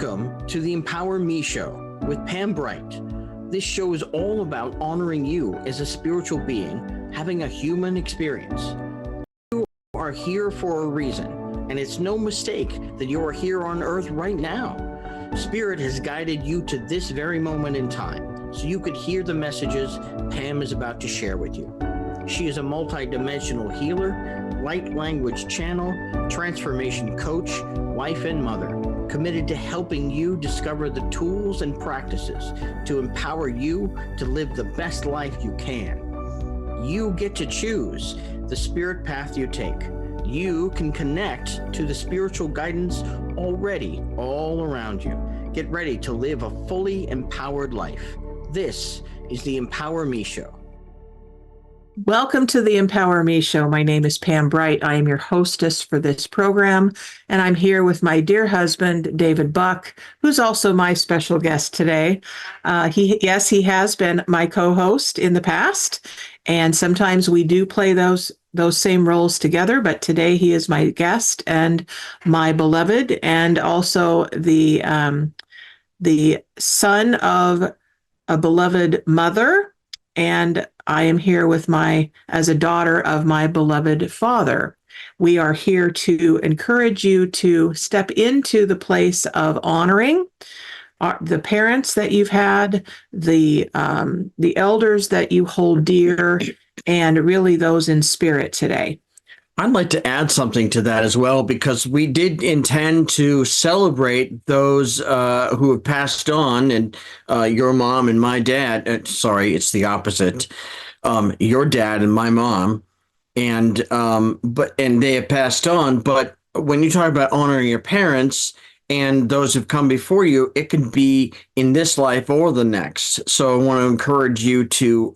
Welcome to the Empower Me Show with Pam Bright. This show is all about honoring you as a spiritual being, having a human experience. You are here for a reason, and it's no mistake that you are here on earth right now. Spirit has guided you to this very moment in time, so you could hear the messages Pam is about to share with you. She is a multidimensional healer, light language channel, transformation coach, wife and mother, committed to helping you discover the tools and practices to empower you to live the best life you can. You get to choose the spirit path you take. You can connect to the spiritual guidance already all around you. Get ready to live a fully empowered life. This is the Empower Me Show. Welcome to the Empower Me Show. My name is Pam Bright. I am your hostess for this program, and I'm here with my dear husband, David Buck, who's also my special guest today. He has been my co-host in the past, and sometimes we do play those same roles together, but today he is my guest and my beloved, and also the son of a beloved mother. And I am here with as a daughter of my beloved father. We are here to encourage you to step into the place of honoring the parents that you've had, the elders that you hold dear, and really those in spirit today. I'd like to add something to that as well, because we did intend to celebrate those who have passed on, and your mom and my dad. Sorry, it's the opposite. Your dad and my mom, and they have passed on. But when you talk about honoring your parents and those who've come before you, it can be in this life or the next. So I want to encourage you to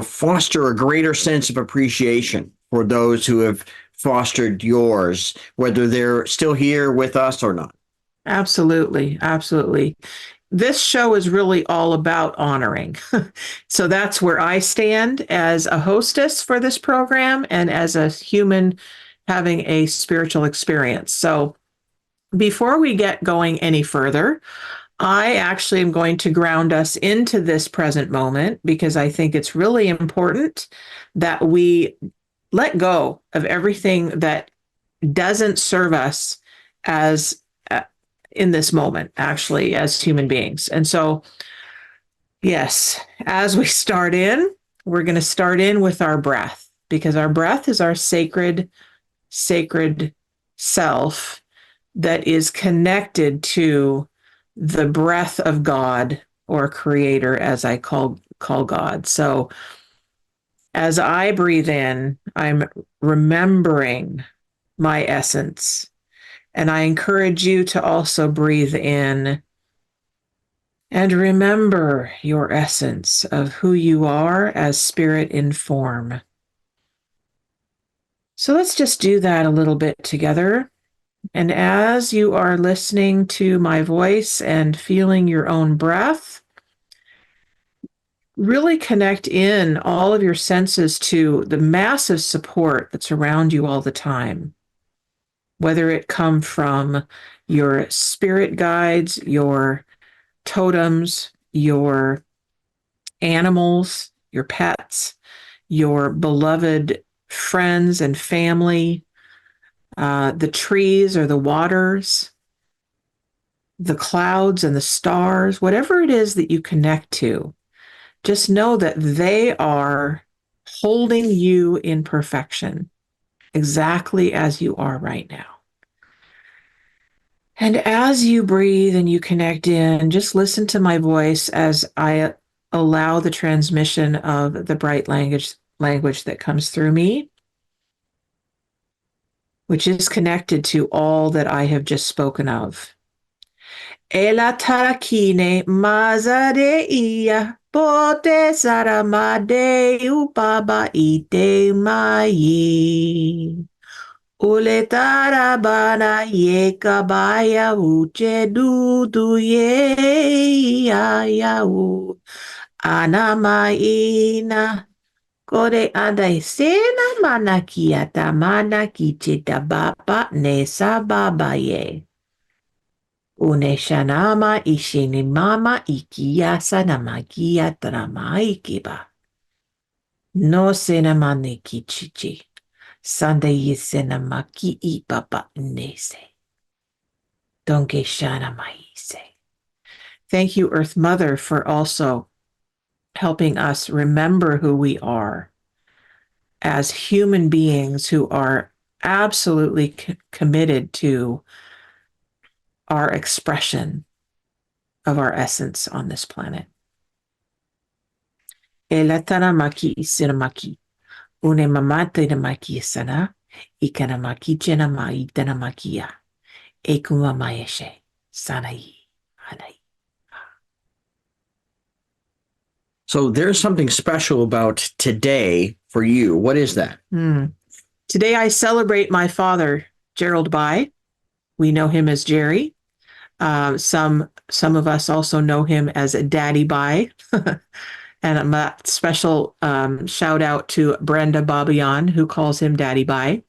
foster a greater sense of appreciation for those who have fostered yours, whether they're still here with us or not. Absolutely. Absolutely. This show is really all about honoring. So that's where I stand as a hostess for this program and as a human having a spiritual experience. So before we get going any further, I actually am going to ground us into this present moment, because I think it's really important that we let go of everything that doesn't serve us as in this moment, actually, as human beings. And so, yes, as we start in, we're going to start in with our breath, because our breath is our sacred self that is connected to the breath of God, or Creator, as I call God. So as I breathe in, I'm remembering my essence. And I encourage you to also breathe in and remember your essence of who you are as spirit in form. So let's just do that a little bit together. And as you are listening to my voice and feeling your own breath, really connect in all of your senses to the massive support that's around you all the time, whether it come from your spirit guides, your totems, your animals, your pets, your beloved friends and family, the trees or the waters, the clouds and the stars, whatever it is that you connect to. Just know that they are holding you in perfection, exactly as you are right now. And as you breathe and you connect in, just listen to my voice as I allow the transmission of the bright language that comes through me, which is connected to all that I have just spoken of. Ela tarakine mazare iya. Pote saramade upaba ite mai. Ule tarabana ye kabaya uche dudu ye ya u. Anamaina. Kore andai sena manakia tamana kichita baba nesa baba ye. Uneshanama ishinimama ikiyasa namagia drama ikiba. No senamane kichichi. Sunday senamaki ipapa nese. Donge shana maise. Thank you, Earth Mother, for also helping us remember who we are as human beings who are absolutely committed to our expression of our essence on this planet. Elatanamaki isinamaki. Une mamate namaki sana. Ikanamaki jenama itanamakia. Ekuma maeshe. Sanai. Hanai. So there's something special about today for you. What is that? Today I celebrate my father, Gerald Bai. We know him as Jerry. Some of us also know him as Daddy Bai. And a special shout out to Brenda Babian, who calls him Daddy Bai.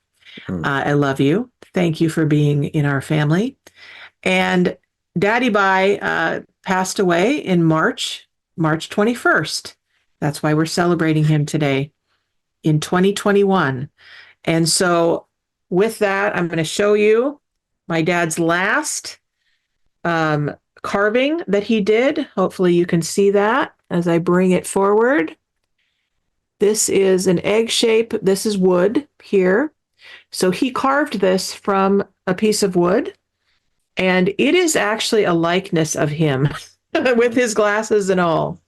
I love you. Thank you for being in our family. And Daddy Bai passed away in March 21st. That's why we're celebrating him today in 2021. And so with that, I'm going to show you my dad's last carving that he did. Hopefully you can see that as I bring it forward. This is an egg shape. This is wood here. So he carved this from a piece of wood, and it is actually a likeness of him with his glasses and all.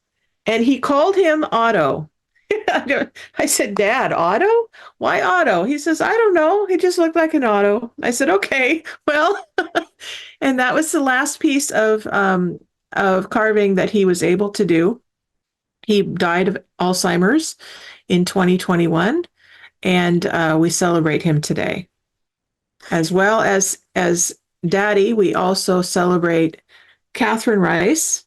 And he called him Otto. I said, Dad, Otto? Why Otto? He says, I don't know. He just looked like an Otto. I said, okay, well, and that was the last piece of carving that he was able to do. He died of Alzheimer's in 2021, and we celebrate him today. As well as Daddy, we also celebrate Catherine Rice.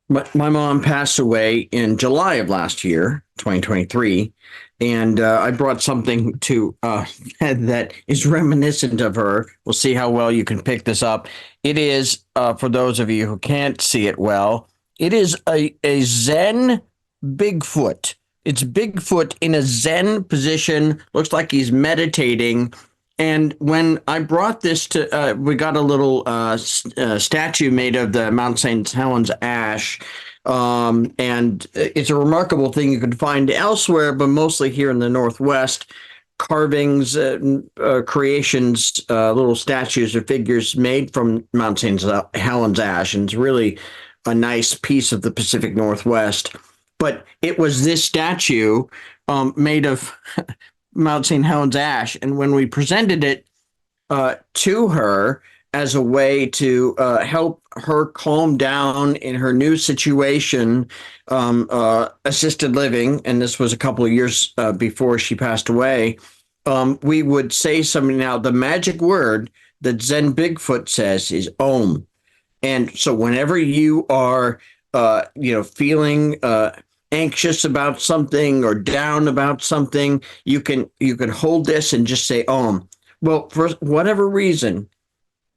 My mom passed away in July of last year, 2023, and I brought something to that is reminiscent of her. We'll see how well you can pick this up. It is, for those of you who can't see it well, it is a Zen Bigfoot. It's Bigfoot in a Zen position. Looks like he's meditating. And when I brought this to, we got a little statue made of the Mount St. Helens ash. And it's a remarkable thing you can find elsewhere, but mostly here in the Northwest. Carvings, creations, little statues or figures made from Mount St. Helens ash. And it's really a nice piece of the Pacific Northwest. But it was this statue made of Mount St. Helens ash. And when we presented it to her as a way to help her calm down in her new situation, assisted living, and this was a couple of years before she passed away, we would say something. Now, the magic word that Zen Bigfoot says is Om. And so whenever you are, feeling anxious about something or down about something, you can hold this and just say Om. Well, for whatever reason,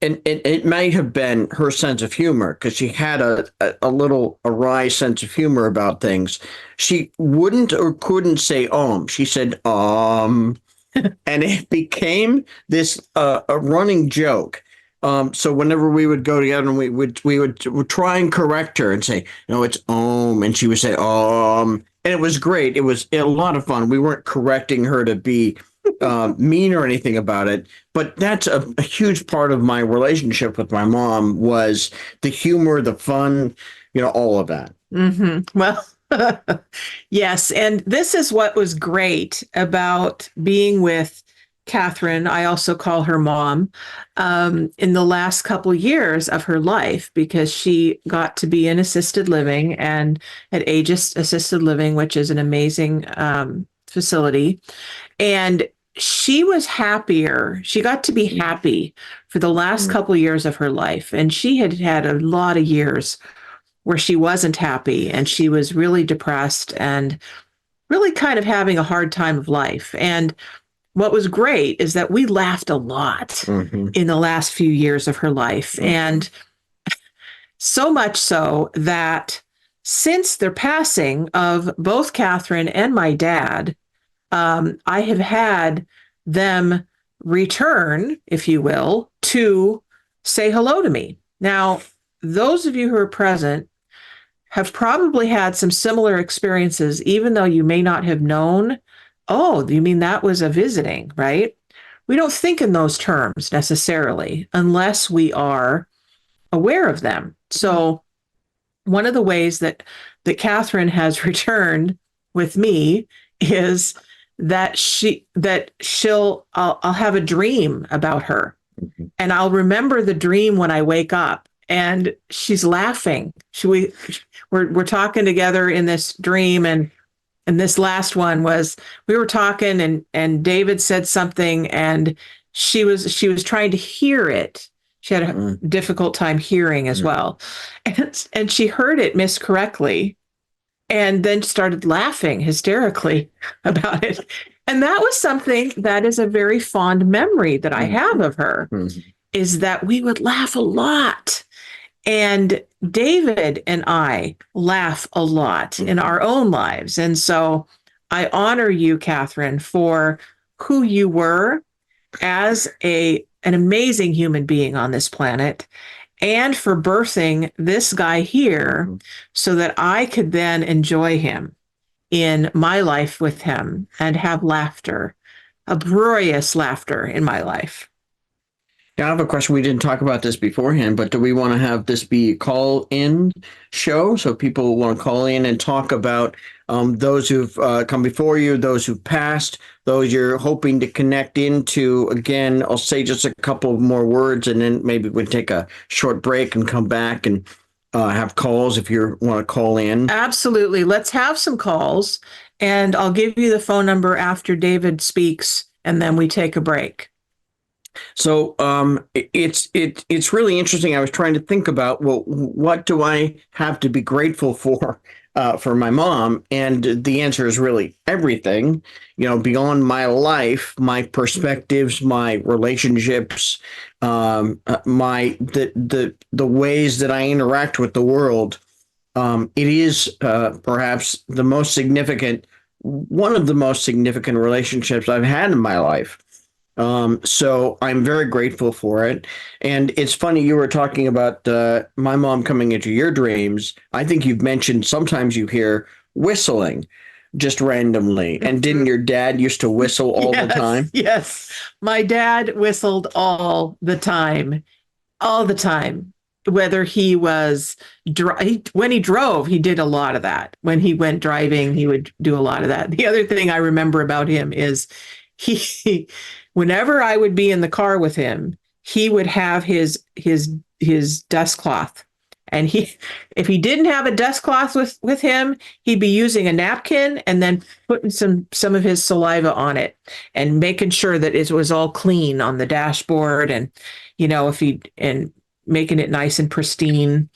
and it might have been her sense of humor, because she had a little awry sense of humor about things. She wouldn't or couldn't say Om. She said and it became this a running joke. So whenever we would go together and we would try and correct her and say, no, it's Om. And she would say, and it was great. It was a lot of fun. We weren't correcting her to be mean or anything about it. But that's a huge part of my relationship with my mom, was the humor, the fun, all of that. Mm-hmm. Well, yes. And this is what was great about being with Catherine. I also call her Mom, in the last couple years of her life, because she got to be in assisted living, and at Aegis Assisted Living, which is an amazing facility. And she was happier. She got to be happy for the last couple of years of her life. And she had had a lot of years where she wasn't happy, and she was really depressed and really kind of having a hard time of life. And what was great is that we laughed a lot in the last few years of her life. And So much so that since their passing of both Catherine and my dad, I have had them return, if you will, to say hello to me. Now, those of you who are present have probably had some similar experiences, even though you may not have known, oh, you mean that was a visiting, right? We don't think in those terms necessarily unless we are aware of them. So one of the ways that Catherine has returned with me is that I'll have a dream about her, and I'll remember the dream when I wake up, and she's laughing. We're talking together in this dream, and this last one was we were talking, and David said something, and she was trying to hear it. She had a difficult time hearing as well, and she heard it miscorrectly, and then started laughing hysterically about it. And that was something that is a very fond memory that I have of her, is that we would laugh a lot. And David and I laugh a lot in our own lives. And so I honor you, Catherine, for who you were as an amazing human being on this planet, and for birthing this guy here so that I could then enjoy him in my life with him and have laughter, uproarious laughter in my life. I have a question. We didn't talk about this beforehand, but do we want to have this be a call-in show? So people want to call in and talk about those who've come before you, those who've passed, those you're hoping to connect into. Again, I'll say just a couple more words, and then maybe we'll take a short break and come back and have calls if you want to call in. Absolutely. Let's have some calls, and I'll give you the phone number after David speaks, and then we take a break. So it's really interesting. I was trying to think about, well, what do I have to be grateful for my mom? And the answer is really everything, beyond my life, my perspectives, my relationships, the ways that I interact with the world. It is perhaps one of the most significant relationships I've had in my life. So I'm very grateful for it. And it's funny, you were talking about my mom coming into your dreams. I think you've mentioned sometimes you hear whistling just randomly. And didn't your dad used to whistle all the time? Yes. My dad whistled all the time. Whether he was when he drove, he did a lot of that. When he went driving, he would do a lot of that. The other thing I remember about him is whenever I would be in the car with him, he would have his dust cloth. And if he didn't have a dust cloth with him, he'd be using a napkin and then putting some of his saliva on it and making sure that it was all clean on the dashboard, and and making it nice and pristine.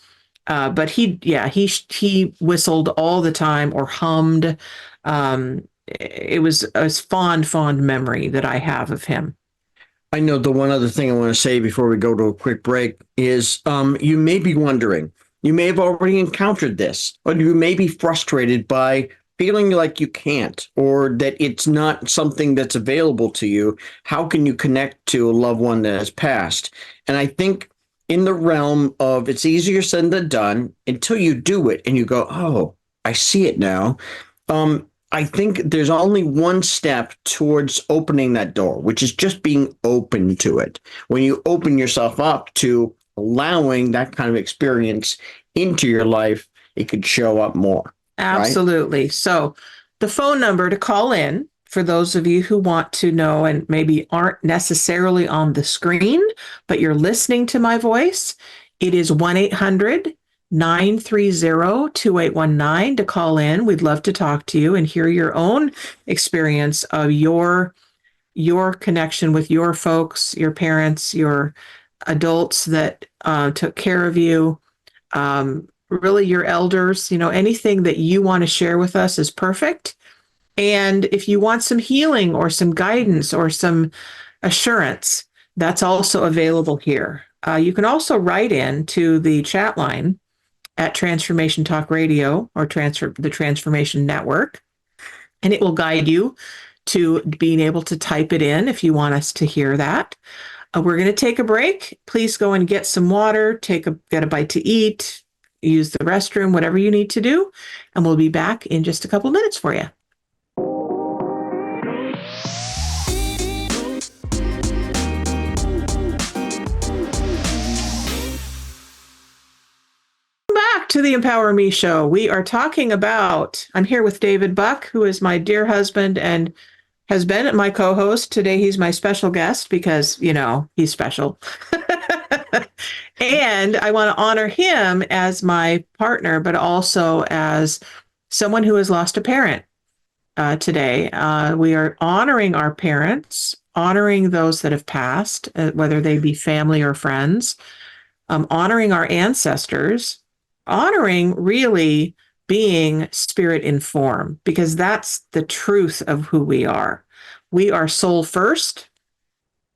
But he whistled all the time or hummed. It was a fond memory that I have of him. I know the one other thing I want to say before we go to a quick break is you may be wondering, you may have already encountered this, or you may be frustrated by feeling like you can't, or that it's not something that's available to you. How can you connect to a loved one that has passed? And I think in the realm of it's easier said than done until you do it and you go, oh, I see it now. I think there's only one step towards opening that door, which is just being open to it. When you open yourself up to allowing that kind of experience into your life, it could show up more. Absolutely. Right? So the phone number to call in for those of you who want to know and maybe aren't necessarily on the screen, but you're listening to my voice, it is 1-800-930-2819 to call in. We'd love to talk to you and hear your own experience of your connection with your folks, your parents, your adults that took care of you, really your elders. Anything that you want to share with us is perfect. And if you want some healing or some guidance or some assurance, that's also available here. You can also write in to the chat line at Transformation Talk Radio or the Transformation Network, and it will guide you to being able to type it in if you want us to hear that. We're going to take a break. Please go and get some water, get a bite to eat, use the restroom, whatever you need to do, and we'll be back in just a couple minutes for you. Back to the Empower Me show. We are talking about, I'm here with David Buck, who is my dear husband and has been my co-host. Today he's my special guest because, he's special. And I want to honor him as my partner, but also as someone who has lost a parent today. We are honoring our parents, honoring those that have passed, whether they be family or friends, honoring our ancestors, honoring really being spirit informed, because that's the truth of who we are. We are soul first,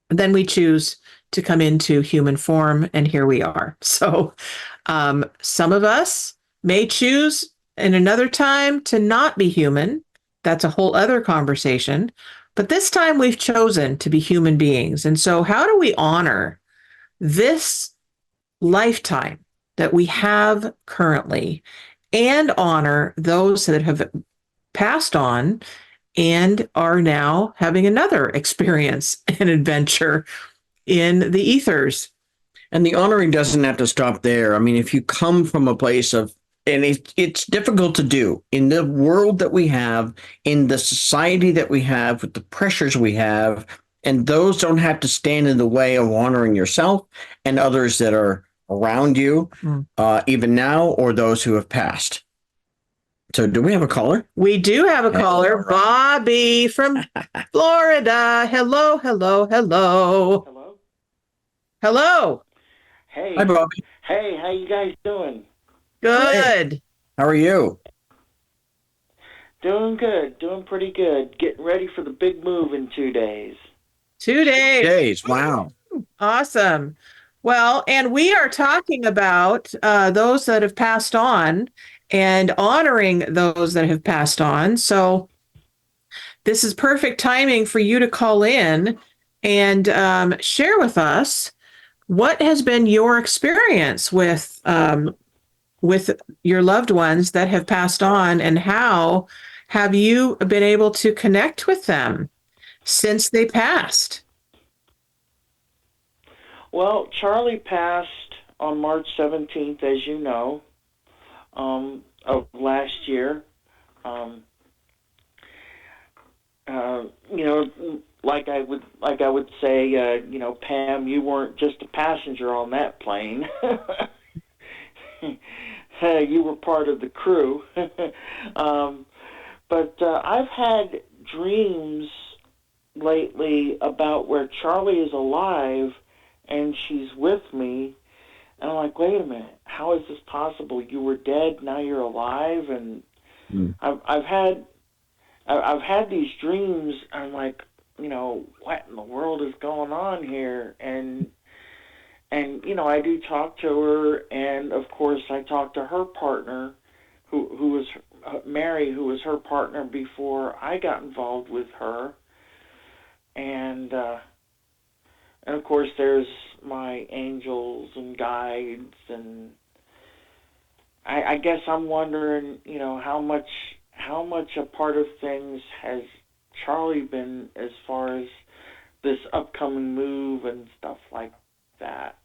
then we choose to come into human form, and here we are. So some of us may choose in another time to not be human. That's a whole other conversation. But this time we've chosen to be human beings. And so how do we honor this lifetime that we have currently and honor those that have passed on and are now having another experience and adventure in the ethers? And the honoring doesn't have to stop there. I mean, if you come from a place of, and it's difficult to do in the world that we have, in the society that we have, with the pressures we have, and those don't have to stand in the way of honoring yourself and others that are around you, even now, or those who have passed. So do we have a caller? We do have a caller, Bobby from Florida. Hello, hello, hello. Hello? Hello. Hey. Hi, Bobby. Hey, how you guys doing? Good. Hey. How are you? Doing good. Doing pretty good. Getting ready for the big move in 2 days. 2 days. Wow. Awesome. Well, and we are talking about those that have passed on and honoring those that have passed on. So this is perfect timing for you to call in and share with us what has been your experience with your loved ones that have passed on, and how have you been able to connect with them since they passed? Well, Charlie passed on March 17th, as you know, of last year. Like I would say, Pam, you weren't just a passenger on that plane. You were part of the crew. But I've had dreams lately about where Charlie is alive and she's with me. And I'm like, wait a minute, how is this possible? You were dead, now you're alive? And I've had these dreams. I'm like, what in the world is going on here? And I do talk to her, and of course I talk to her partner, who was Mary, who was her partner before I got involved with her, and of course there's my angels and guides, and I guess I'm wondering, how much a part of things has Charlie been as far as this upcoming move and stuff like that.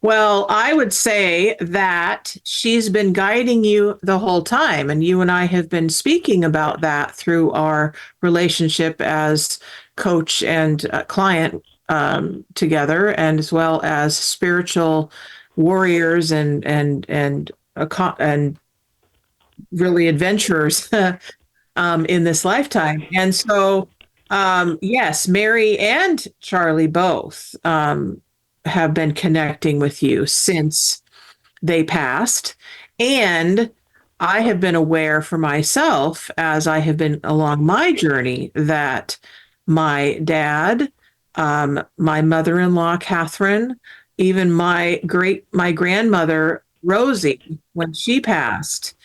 Well, I would say that she's been guiding you the whole time, and you and I have been speaking about that through our relationship as coach and client together, and as well as spiritual warriors and really adventurers in this lifetime. And so, yes, Mary and Charlie both have been connecting with you since they passed. And I have been aware for myself as I have been along my journey that my dad my mother-in-law, Catherine, even my grandmother, Rosie, when she passed,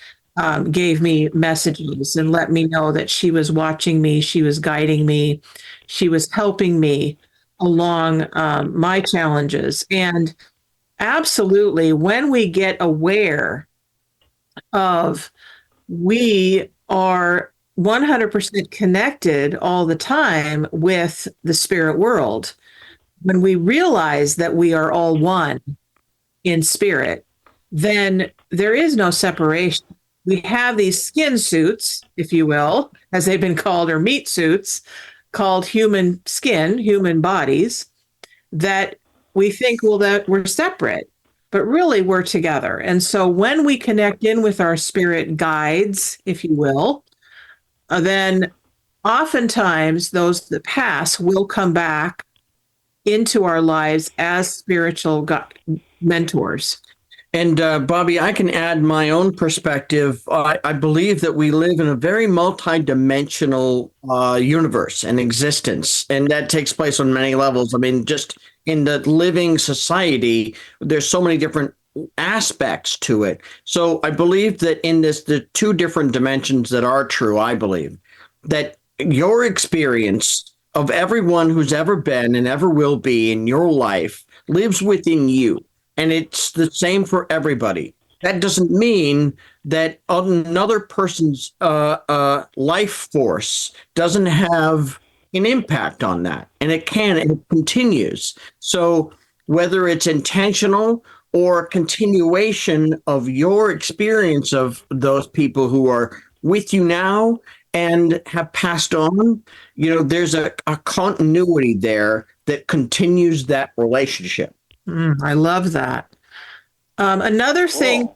gave me messages and let me know that she was watching me, she was guiding me, she was helping me along my challenges. And absolutely, when we get aware of we are 100% connected all the time with the spirit world, when we realize that we are all one in spirit, then there is no separation. We have these skin suits, if you will, as they've been called, or meat suits, called human skin, human bodies, that we think, well, that we're separate, but really we're together. And so when we connect in with our spirit guides, if you will, then oftentimes those that pass will come back into our lives as spiritual mentors. And Bobby, I can add my own perspective. I believe that we live in a very multi-dimensional universe and existence, and that takes place on many levels. I mean, just in the living society, there's so many different aspects to it. So I believe that in this, the two different dimensions that are true, I believe that your experience of everyone who's ever been and ever will be in your life lives within you, and it's the same for everybody. That doesn't mean that another person's life force doesn't have an impact on that, and it can, and it continues. So whether it's intentional or continuation of your experience of those people who are with you now and have passed on, there's a continuity there that continues that relationship. I love that. Another thing,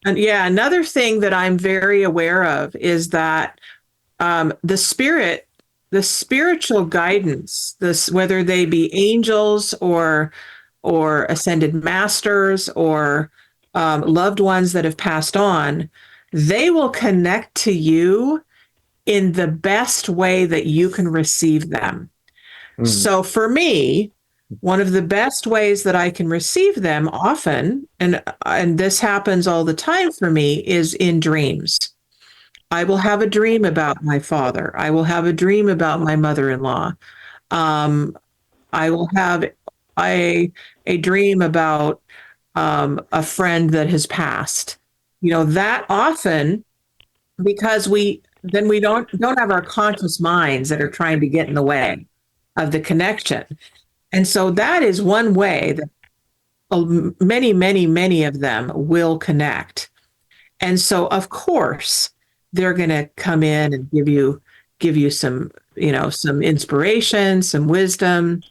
Cool. another thing that I'm very aware of is that the spiritual guidance, this whether they be angels or ascended masters or loved ones that have passed on, they will connect to you in the best way that you can receive them. Mm. So for me, one of the best ways that I can receive them often, and this happens all the time for me, is in dreams. I will have a dream about my father. I will have a dream about my mother-in-law. Um, I will have a dream about a friend that has passed. That often, because we don't have our conscious minds that are trying to get in the way of the connection. And so that is one way that many, many, many of them will connect. And so, of course, they're going to come in and give you some, some inspiration, some wisdom,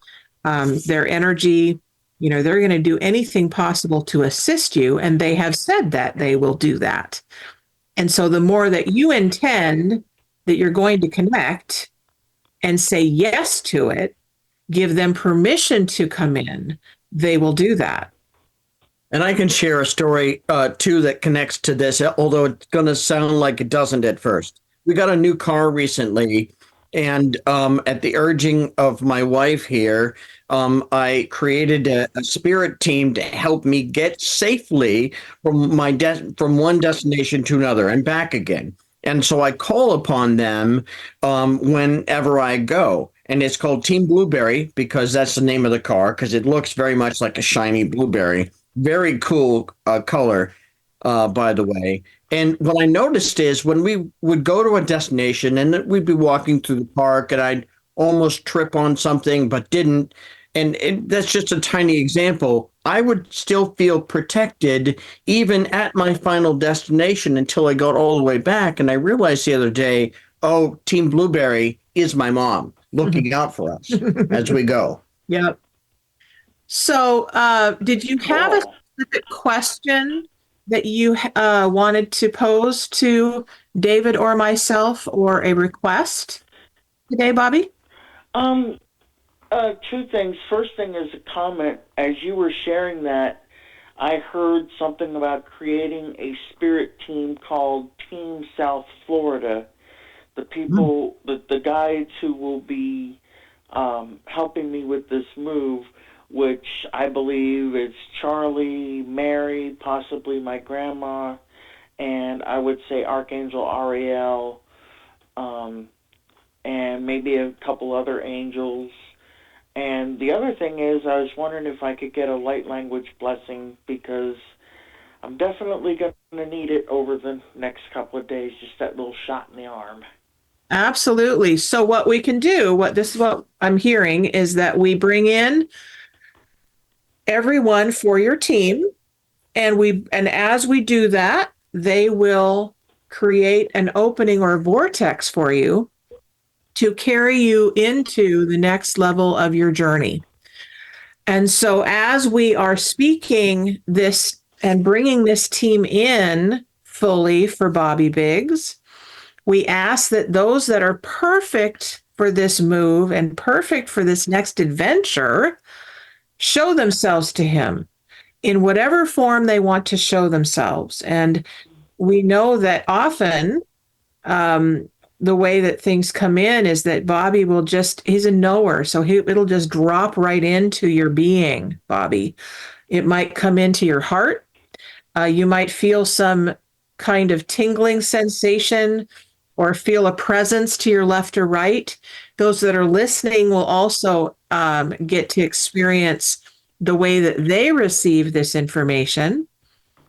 their energy. They're going to do anything possible to assist you, and they have said that they will do that. And so, the more that you intend that you're going to connect and say yes to it, give them permission to come in, they will do that. And I can share a story too that connects to this, although it's going to sound like it doesn't at first. We got a new car recently, and at the urging of my wife here, I created a spirit team to help me get safely from one destination to another and back again. And so I call upon them whenever I go. And it's called Team Blueberry because that's the name of the car, because it looks very much like a shiny blueberry. Very cool color, by the way. And what I noticed is when we would go to a destination and we'd be walking through the park and I'd almost trip on something but didn't. And that's just a tiny example. I would still feel protected even at my final destination until I got all the way back. And I realized the other day, oh, Team Blueberry is my mom looking out for us as we go. Yep. So, did you have a Cool. specific question that you wanted to pose to David or myself, or a request today, Bobby? Um, Two things. First thing is a comment. As you were sharing that, I heard something about creating a spirit team called Team South Florida. The Mm. people, the guides who will be helping me with this move, which I believe is Charlie, Mary, possibly my grandma, and I would say Archangel Ariel, and maybe a couple other angels. And the other thing is, I was wondering if I could get a light language blessing, because I'm definitely going to need it over the next couple of days, just that little shot in the arm. Absolutely. So what we can do, what I'm hearing is that we bring in everyone for your team, and as we do that, they will create an opening or a vortex for you to carry you into the next level of your journey. And so as we are speaking this and bringing this team in fully for Bobby Biggs, we ask that those that are perfect for this move and perfect for this next adventure show themselves to him in whatever form they want to show themselves. And we know that often the way that things come in is that Bobby will he's a knower. So it'll just drop right into your being, Bobby. It might come into your heart. You might feel some kind of tingling sensation or feel a presence to your left or right. Those that are listening will also get to experience the way that they receive this information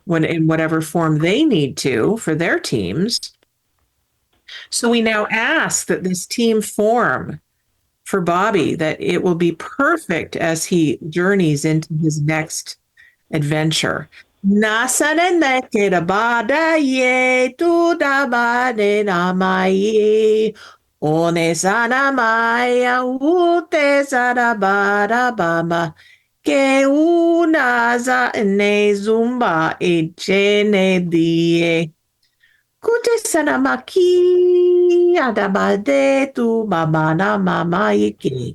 when in whatever form they need to for their teams. So we now ask that this team form for Bobby, that it will be perfect as he journeys into his next adventure. Nasa neke da bada ye tu da bade na mai one sana maya ute sana bada bama ke unaza ne zumba echene die kute sana maki adabade tu babana mama ike.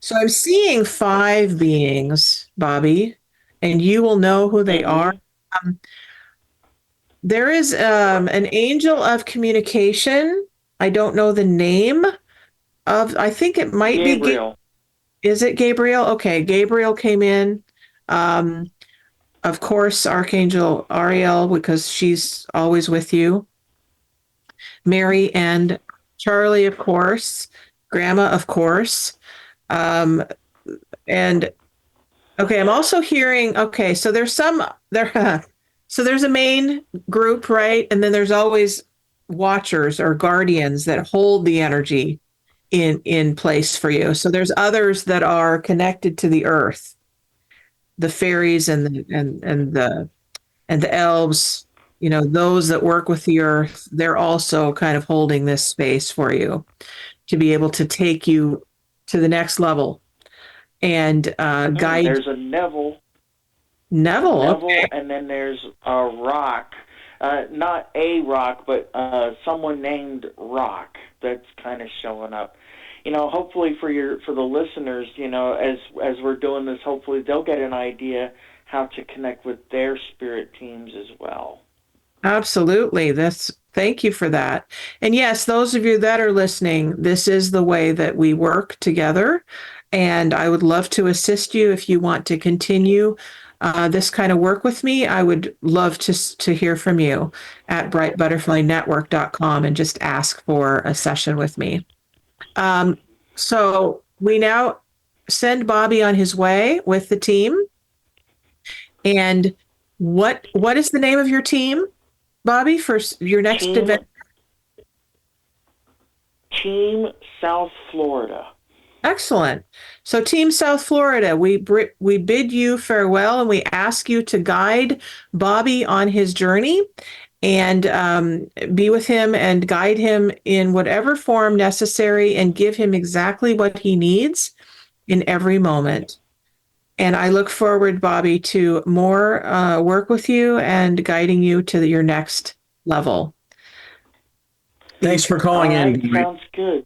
So I'm seeing 5 beings, Bobby, and you will know who they are. There is an angel of communication. I don't know the name of, I think it might Gabriel. be. Is it Gabriel? Okay, Gabriel came in. Of course, Archangel Ariel, because she's always with you. Mary and Charlie, of course. Grandma, of course. And okay, I'm also hearing, okay, so there's a main group, right? And then there's always watchers or guardians that hold the energy in place for you. So there's others that are connected to the earth, the fairies and the elves, those that work with the earth, they're also kind of holding this space for you to be able to take you to the next level and guide. There's a Neville. Neville, okay. And then there's a Rock. Not a Rock, but someone named Rock that's kind of showing up. Hopefully for the listeners, as we're doing this, hopefully they'll get an idea how to connect with their spirit teams as well. Absolutely. Thank you for that. And yes, those of you that are listening, this is the way that we work together. And I would love to assist you if you want to continue this kind of work with me. I would love to hear from you at brightbutterflynetwork.com and just ask for a session with me. So we now send Bobby on his way with the team. And what is the name of your team, Bobby, for your next adventure? Team South Florida. Excellent. So Team South Florida, we bid you farewell and we ask you to guide Bobby on his journey and be with him and guide him in whatever form necessary and give him exactly what he needs in every moment. And I look forward, Bobby, to more work with you and guiding you to your next level. Thanks for calling in. Sounds good.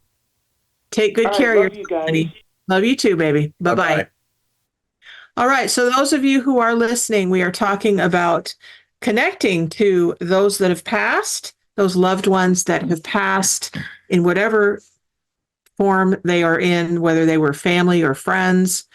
Take good care of yourself, buddy. Love you too, baby. Bye-bye. All right. So those of you who are listening, we are talking about connecting to those that have passed, those loved ones that have passed in whatever form they are in, whether they were family or friends.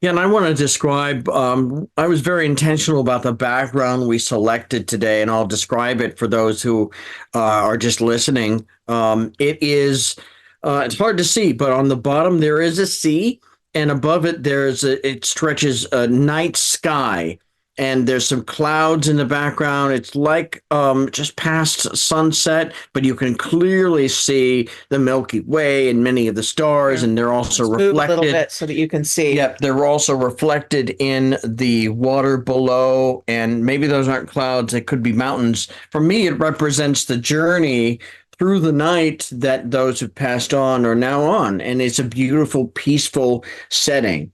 Yeah, and I want to describe, I was very intentional about the background we selected today, and I'll describe it for those who are just listening. It is, it's hard to see, but on the bottom there is a sea, and above it it stretches a night sky, and there's some clouds in the background. It's like just past sunset, but you can clearly see the Milky Way and many of the stars, and they're also Let's move a little reflected. bit so that you can see. Yep, they're also reflected in the water below, and maybe those aren't clouds, they could be mountains. For me, it represents the journey through the night that those who passed on are now on, and it's a beautiful, peaceful setting.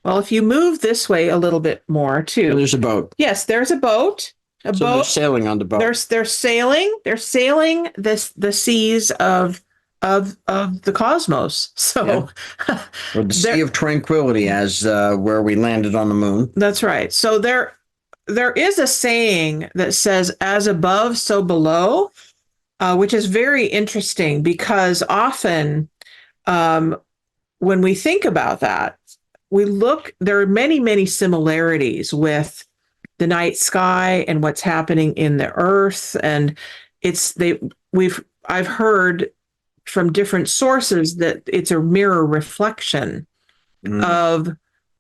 Well, if you move this way a little bit more too. And there's a boat. Yes, there's a boat. So they're sailing on the boat. They're sailing. They're sailing the seas of the cosmos. So, or the Sea of Tranquility, as where we landed on the moon. That's right. So there is a saying that says, "As above, so below," which is very interesting because often, when we think about that, there are many, many similarities with the night sky and what's happening in the earth. And I've heard from different sources that it's a mirror reflection of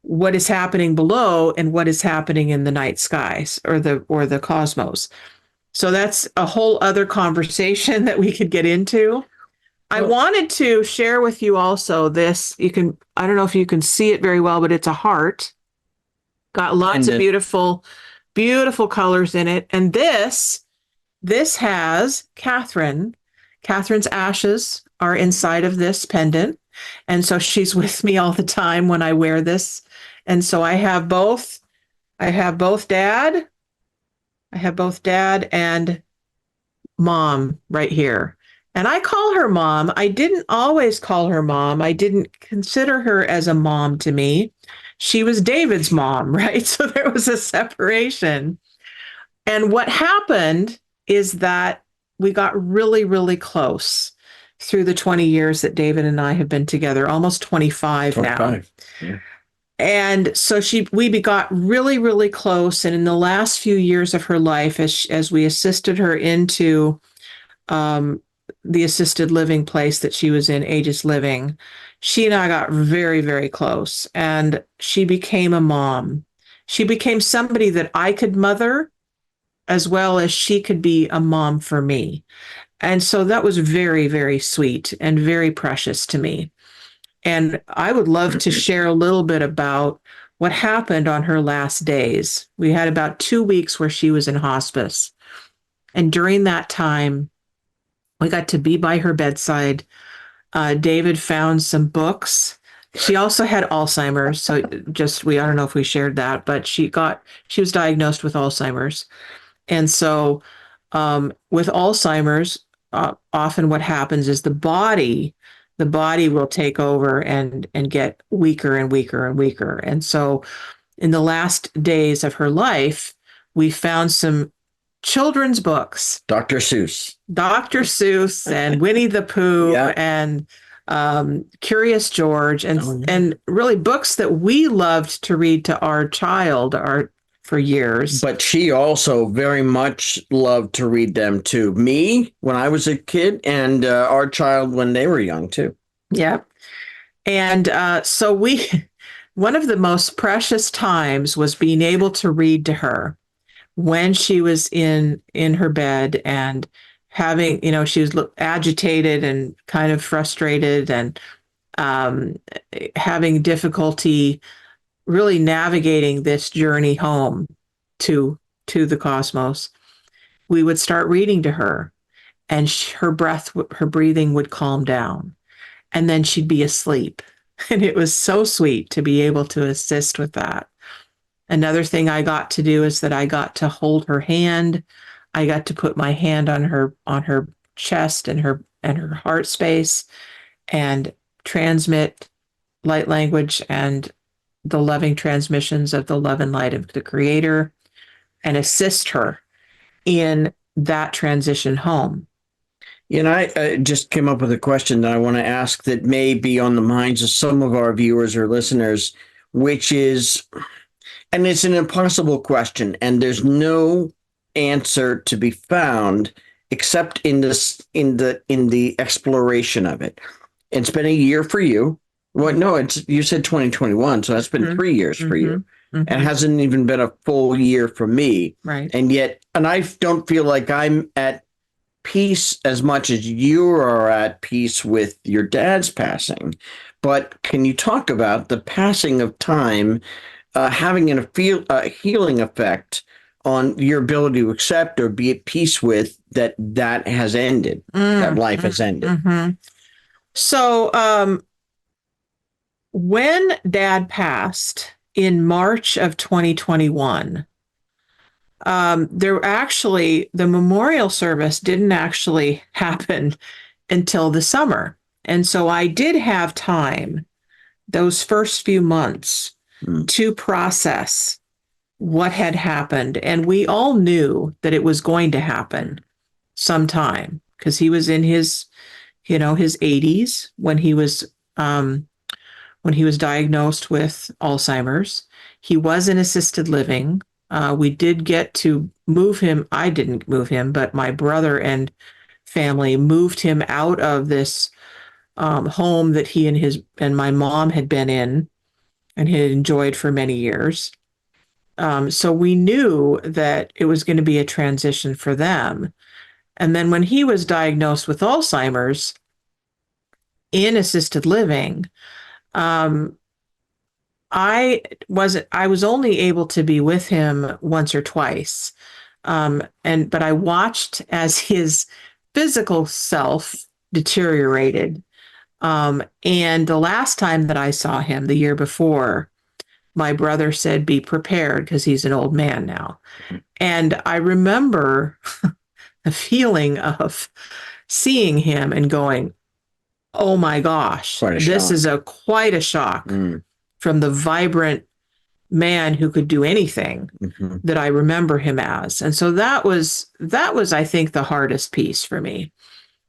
what is happening below and what is happening in the night skies or the cosmos. So that's a whole other conversation that we could get into. I wanted to share with you also this. I don't know if you can see it very well, but it's a heart. Got lots of beautiful colors in it. And this has Catherine's ashes are inside of this pendant. And so she's with me all the time when I wear this. And so I have both dad and mom right here. And I call her mom. I didn't always call her mom. I didn't consider her as a mom to me. She was David's mom, right? So there was a separation. And what happened is that we got really, really close through the 20 years that David and I have been together, almost 25 now. Yeah. And so we got really, really close. And in the last few years of her life, as we assisted her into the assisted living place that she was in, Aegis Living, she and I got very, very close. And she became a mom. She became somebody that I could mother as well as she could be a mom for me. And so that was very, very sweet and very precious to me. And I would love to share a little bit about what happened on her last days. We had about 2 weeks where she was in hospice. And during that time, we got to be by her bedside. David found some books. She also had Alzheimer's. So I don't know if we shared that, but she was diagnosed with Alzheimer's. And so with Alzheimer's, often what happens is the body will take over and get weaker and weaker and weaker. And so in the last days of her life, we found some children's books. Dr. Seuss and Winnie the Pooh and Curious George and really books that we loved to read to our child for years. But she also very much loved to read them to me when I was a kid and our child when they were young too. Yeah. And so one of the most precious times was being able to read to her when she was in her bed and having, she was agitated and kind of frustrated and having difficulty really navigating this journey home to the cosmos. We would start reading to her and her breathing would calm down and then she'd be asleep. And it was so sweet to be able to assist with that. Another thing I got to do is that I got to hold her hand. I got to put my hand on her chest and her heart space and transmit light language and the loving transmissions of the love and light of the Creator and assist her in that transition home. I just came up with a question that I want to ask that may be on the minds of some of our viewers or listeners, which is, and it's an impossible question, and there's no answer to be found except in the exploration of it. It's been a year for you. Well, no, you said 2021, so that's been 3 years for you. It hasn't even been a full year for me. Right. And I don't feel like I'm at peace as much as you are at peace with your dad's passing. But can you talk about the passing of time having a healing effect on your ability to accept or be at peace with that has ended, that life has ended? So, when Dad passed in March of 2021, the memorial service didn't actually happen until the summer. And so I did have time those first few months to process what had happened. And we all knew that it was going to happen sometime because he was in his 80s when he was diagnosed with Alzheimer's. He was in assisted living. We did get to move him. I didn't move him, but my brother and family moved him out of this home that he and my mom had been in and had enjoyed for many years. So we knew that it was going to be a transition for them. And then when he was diagnosed with Alzheimer's in assisted living, I was only able to be with him once or twice. But I watched as his physical self deteriorated. And the last time that I saw him, the year before, my brother said, be prepared because he's an old man now. And I remember the feeling of seeing him and going, oh my gosh, this is quite a shock from the vibrant man who could do anything that I remember him as. And so that was, I think, the hardest piece for me,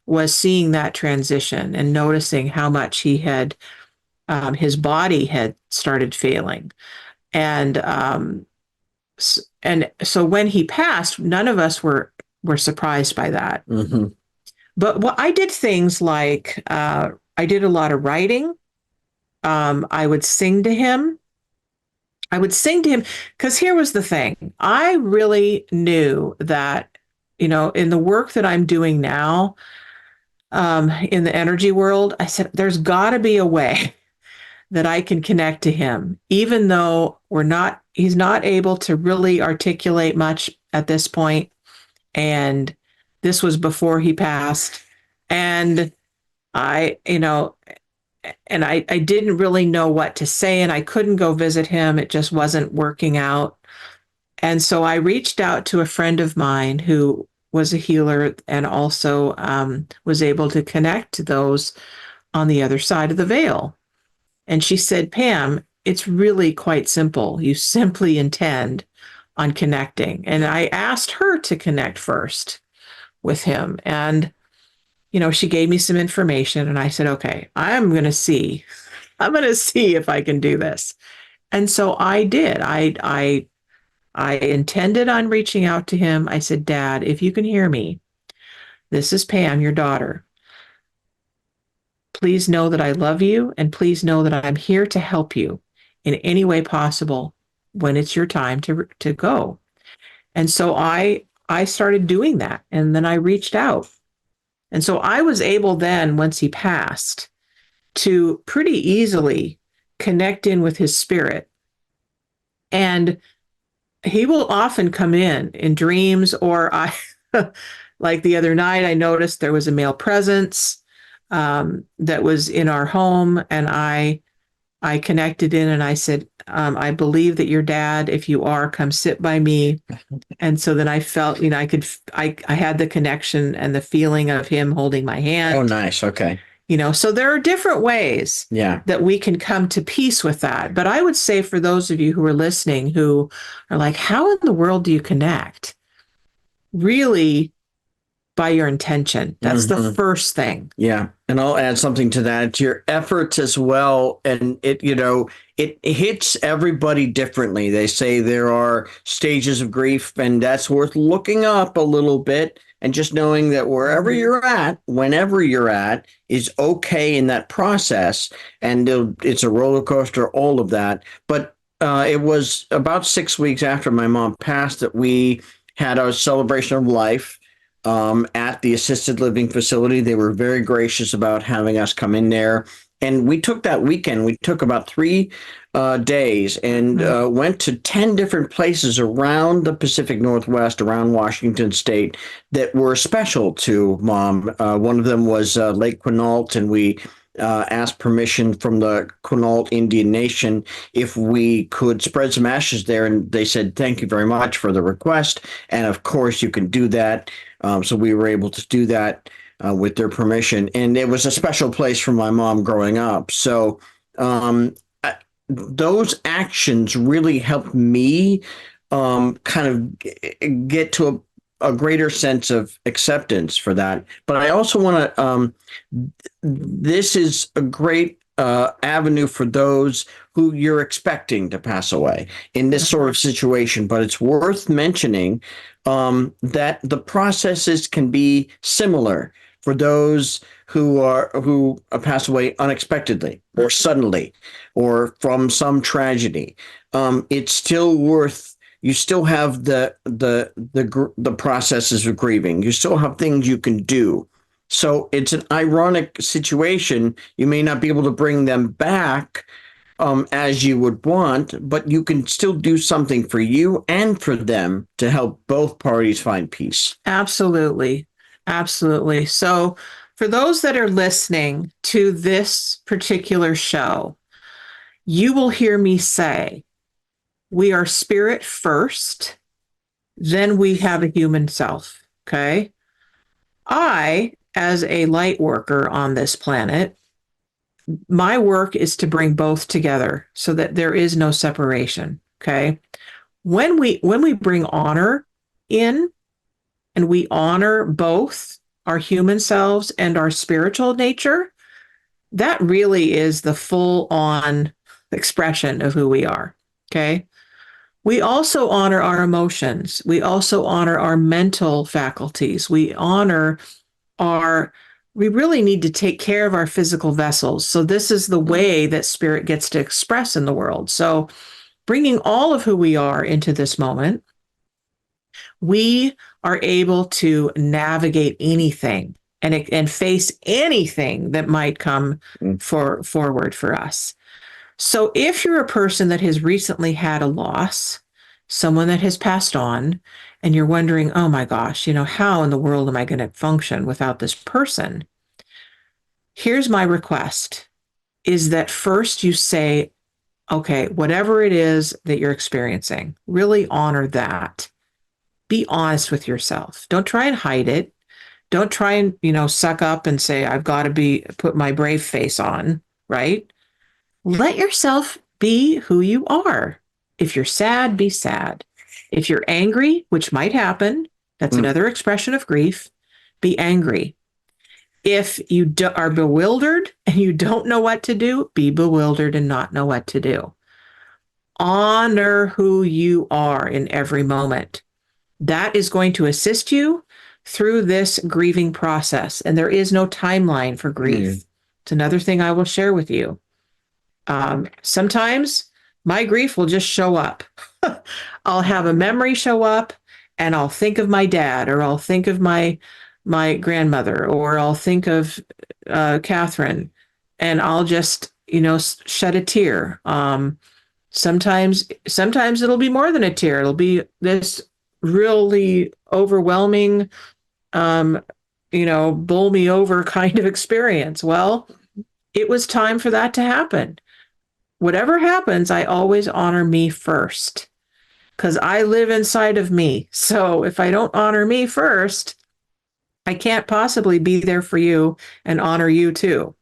was seeing that transition and noticing how much he had, his body had started failing. And so when he passed, none of us were surprised by that. But I did things like, I did a lot of writing. I would sing to him. Because here was the thing. I really knew that, in the work that I'm doing now, in the energy world, I said, there's got to be a way that I can connect to him, even though he's not able to really articulate much at this point. And this was before he passed. And I didn't really know what to say, and I couldn't go visit him. It just wasn't working out. And so I reached out to a friend of mine who was a healer and also was able to connect to those on the other side of the veil. And she said, Pam, it's really quite simple. You simply intend on connecting. And I asked her to connect first with him. And she gave me some information, and I said, okay, I'm going to see if I can do this. And so I did. I intended on reaching out to him. I said, Dad, if you can hear me, this is Pam, your daughter. Please know that I love you, and please know that I'm here to help you in any way possible when it's your time to go. And so I started doing that, and then I reached out. And so I was able then, once he passed, to pretty easily connect in with his spirit. And he will often come in dreams, or like the other night, I noticed there was a male presence that was in our home. And I connected in and I said, I believe that your dad, if you are, come sit by me. And so then I felt, I had the connection and the feeling of him holding my hand. Oh, nice. Okay. So there are different ways that we can come to peace with that. But I would say for those of you who are listening, who are like, how in the world do you connect? Really, by your intention. That's the first thing. Yeah. And I'll add something to that. It's your efforts as well. And it hits everybody differently. They say there are stages of grief, and that's worth looking up a little bit and just knowing that wherever you're at, whenever you're at, is okay in that process. And it's a roller coaster, all of that. But it was about 6 weeks after my mom passed that we had our celebration of life at the assisted living facility. They were very gracious about having us come in there. And we took that weekend. We took about 3 days and went to 10 different places around the Pacific Northwest, around Washington State, that were special to Mom. One of them was Lake Quinault, and we asked permission from the Quinault Indian Nation if we could spread some ashes there. And they said, thank you very much for the request. And of course, you can do that. So we were able to do that with their permission. And it was a special place for my mom growing up. So those actions really helped me kind of get to a greater sense of acceptance for that. But I also want to, this is a great avenue for those who you're expecting to pass away in this sort of situation. But it's worth mentioning that the processes can be similar for those who pass away unexpectedly or suddenly or from some tragedy. It's still worth. You still have the processes of grieving. You still have things you can do. So it's an ironic situation. You may not be able to bring them back as you would want, but you can still do something for you and for them to help both parties find peace. Absolutely. Absolutely. So for those that are listening to this particular show, you will hear me say, we are spirit first, then we have a human self. Okay. I, as a light worker on this planet, my work is to bring both together so that there is no separation. Okay. When we bring honor in and we honor both our human selves and our spiritual nature, that really is the full on expression of who we are. Okay. We also honor our emotions. We also honor our mental faculties. We really need to take care of our physical vessels. So this is the way that spirit gets to express in the world. So bringing all of who we are into this moment, we are able to navigate anything and face anything that might come forward for us. So if you're a person that has recently had a loss, someone that has passed on, and you're wondering, oh my gosh, how in the world am I going to function without this person? Here's my request, is that first you say, okay, whatever it is that you're experiencing, really honor that. Be honest with yourself. Don't try and hide it. Don't try and, suck up and say, I've got to put my brave face on, right? Let yourself be who you are. If you're sad, be sad. If you're angry, which might happen, that's another expression of grief, be angry. If you are bewildered and you don't know what to do, be bewildered and not know what to do. Honor who you are in every moment. That is going to assist you through this grieving process. And there is no timeline for grief. It's another thing I will share with you. Sometimes my grief will just show up. I'll have a memory show up and I'll think of my dad, or I'll think of my grandmother, or I'll think of Catherine, and I'll just, shed a tear. Sometimes it'll be more than a tear. It'll be this really overwhelming, bowl me over kind of experience. Well, it was time for that to happen. Whatever happens, I always honor me first, because I live inside of me. So if I don't honor me first, I can't possibly be there for you and honor you too.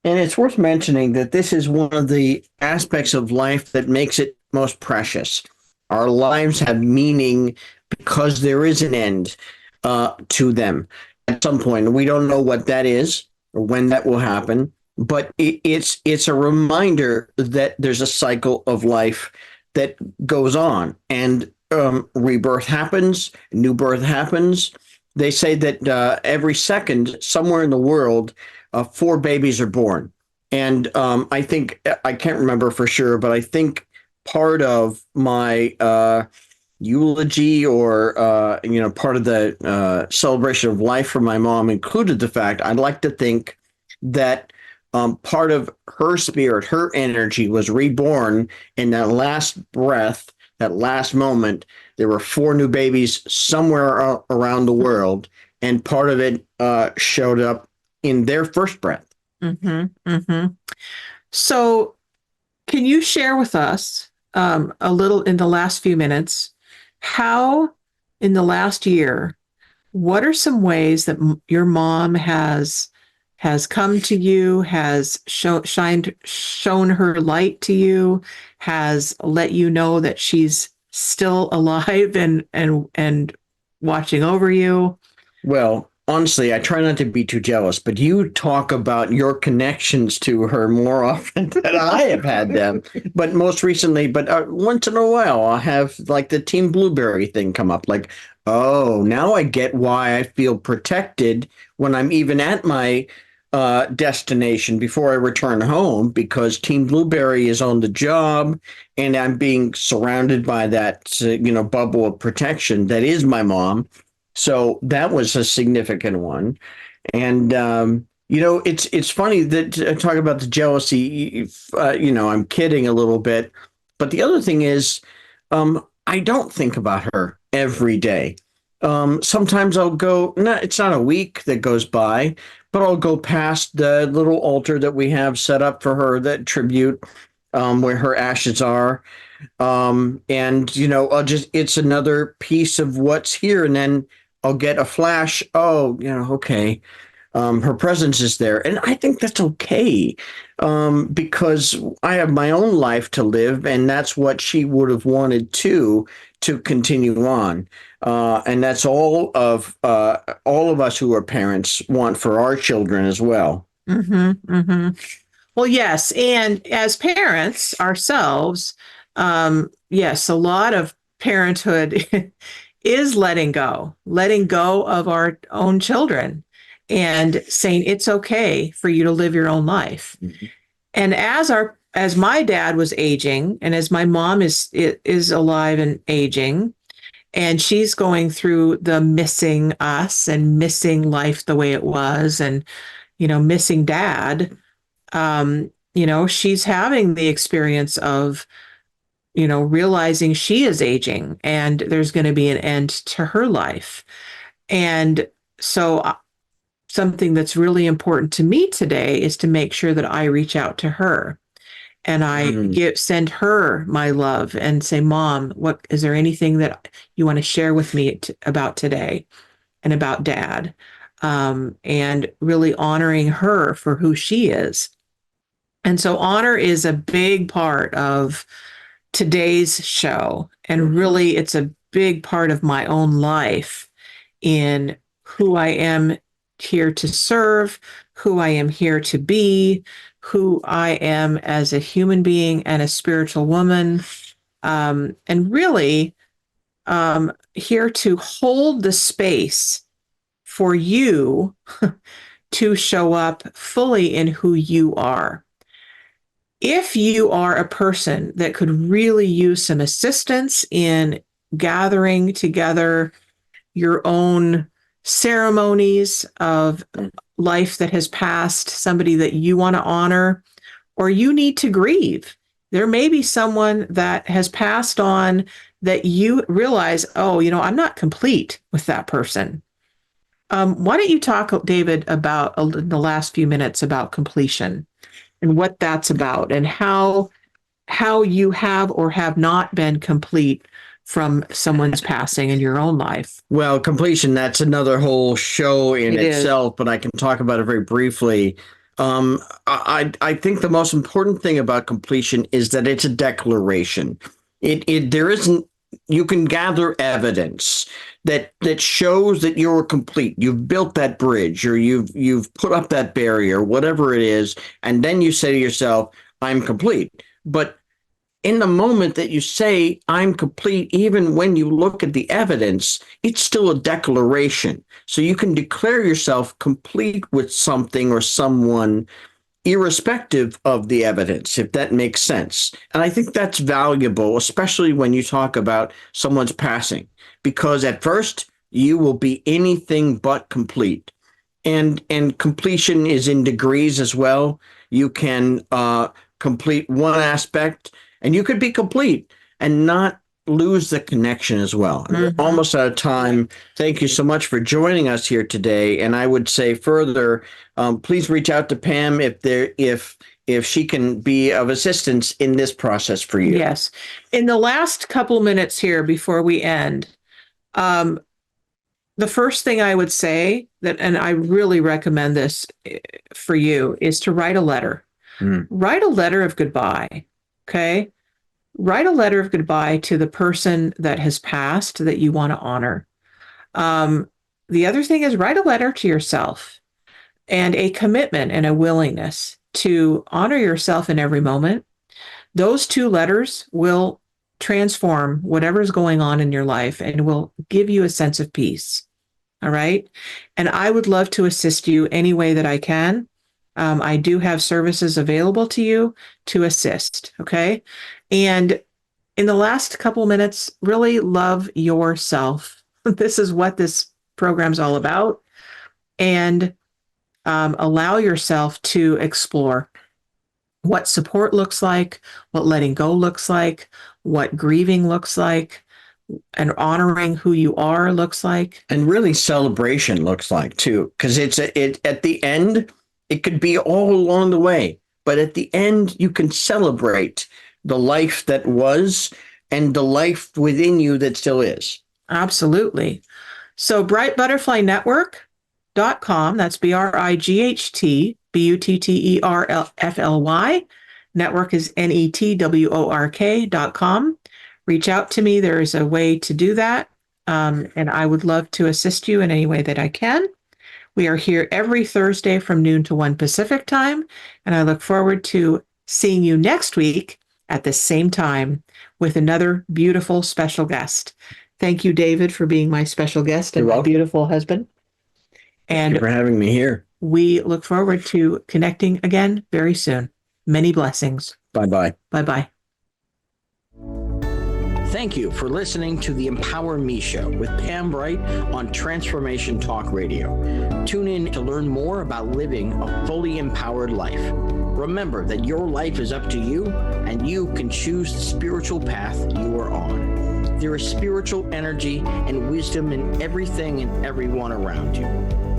And it's worth mentioning that this is one of the aspects of life that makes it most precious. Our lives have meaning because there is an end. to them at some point. We don't know what that is or when that will happen, but it's a reminder that there's a cycle of life that goes on, and rebirth happens, new birth happens. They say that every second, somewhere in the world, four babies are born, and I think I can't remember for sure, but I think part of my eulogy or part of the celebration of life for my mom included the fact I'd like to think that part of her spirit, her energy was reborn in that last breath, that last moment. There were four new babies somewhere around the world, and part of it showed up in their first breath. Mm-hmm, mm-hmm. So, can you share with us a little in the last few minutes how, in the last year, what are some ways that your mom has come to you, has shown her light to you, has let you know that she's still alive and watching over you? Well, honestly, I try not to be too jealous, but you talk about your connections to her more often than I have had them. But most recently, but once in a while, I'll have like the Team Blueberry thing come up. Like, oh, now I get why I feel protected when I'm even at my destination before I return home, because Team Blueberry is on the job and I'm being surrounded by that, bubble of protection that is my mom. So that was a significant one. And it's funny that talk about the jealousy. I'm kidding a little bit, but the other thing is, I don't think about her every day. Sometimes I'll go. No, it's not a week that goes by, but I'll go past the little altar that we have set up for her, that tribute, where her ashes are, and I'll just it's another piece of what's here, and then I'll get a flash. Oh, okay. Her presence is there, and I think that's okay, because I have my own life to live, and that's what she would have wanted to continue on, and that's all of us who are parents want for our children as well. Mm-hmm, mm-hmm. Well, yes, and as parents ourselves, yes, a lot of parenthood is letting go of our own children and saying it's okay for you to live your own life. Mm-hmm. And as my dad was aging, and as my mom is alive and aging, and she's going through the missing us and missing life the way it was, and missing dad. She's having the experience of realizing she is aging and there's going to be an end to her life. And so something that's really important to me today is to make sure that I reach out to her and I send her my love and say, Mom, what is there anything that you want to share with me about today and about Dad? And really honoring her for who she is. And so honor is a big part of today's show. And really, it's a big part of my own life in who I am here to serve, who I am here to be, who I am as a human being and a spiritual woman, and really here to hold the space for you to show up fully in who you are. If you are a person that could really use some assistance in gathering together your own ceremonies of life that has passed, somebody that you want to honor, or you need to grieve, there may be someone that has passed on that you realize, oh, I'm not complete with that person. Why don't you talk, David, about the last few minutes about completion and what that's about, and how you have or have not been complete from someone's passing in your own life? Well, completion, that's another whole show in itself, but I can talk about it very briefly. I think the most important thing about completion is that it's a declaration. There isn't you can gather evidence that shows that you're complete. You've built that bridge, or you've put up that barrier, whatever it is, and then you say to yourself, I'm complete. But in the moment that you say, I'm complete, even when you look at the evidence, it's still a declaration. So you can declare yourself complete with something or someone, irrespective of the evidence, if that makes sense. And I think that's valuable, especially when you talk about someone's passing, because at first you will be anything but complete. And completion is in degrees as well. You can complete one aspect, and you could be complete and not lose the connection as well. We're almost out of time. Thank you so much for joining us here today. And I would say further, please reach out to Pam if she can be of assistance in this process for you. Yes. In the last couple minutes here before we end, the first thing I would say and I really recommend this for you, is to write a letter. Write a letter of goodbye. Okay. Write a letter of goodbye to the person that has passed that you want to honor. The other thing is, write a letter to yourself, and a commitment and a willingness to honor yourself in every moment. Those two letters will transform whatever's going on in your life and will give you a sense of peace. All right. And I would love to assist you any way that I can. I do have services available to you to assist. Okay. And in the last couple minutes, really love yourself. This is what this program's all about. And allow yourself to explore what support looks like, what letting go looks like, what grieving looks like, and honoring who you are looks like. And really celebration looks like too, because it's at the end, it could be all along the way, but at the end, you can celebrate the life that was and the life within you that still is. Absolutely. So brightbutterflynetwork.com, that's BRIGHTBUTTERFLY. Network is NETWORK.com. Reach out to me. There is a way to do that. And I would love to assist you in any way that I can. We are here every Thursday from noon to 1 Pacific time. And I look forward to seeing you next week at the same time with another beautiful special guest. Thank you, David, for being my special guest and my beautiful husband. Thank you for having me here. We look forward to connecting again very soon. Many blessings. Bye-bye. Bye-bye. Thank you for listening to the Empower Me Show with Pam Bright on Transformation Talk Radio. Tune in to learn more about living a fully empowered life. Remember that your life is up to you, and you can choose the spiritual path you are on. There is spiritual energy and wisdom in everything and everyone around you.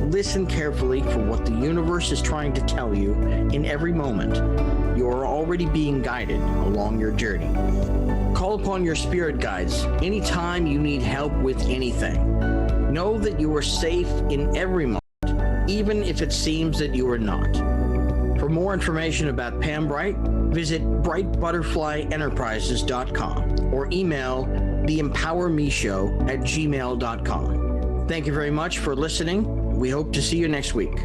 Listen carefully for what the universe is trying to tell you in every moment. You are already being guided along your journey. Call upon your spirit guides anytime you need help with anything. Know that you are safe in every moment, even if it seems that you are not. For more information about Pam Bright, visit brightbutterflyenterprises.com or email theempowermeshow@gmail.com. Thank you very much for listening. We hope to see you next week.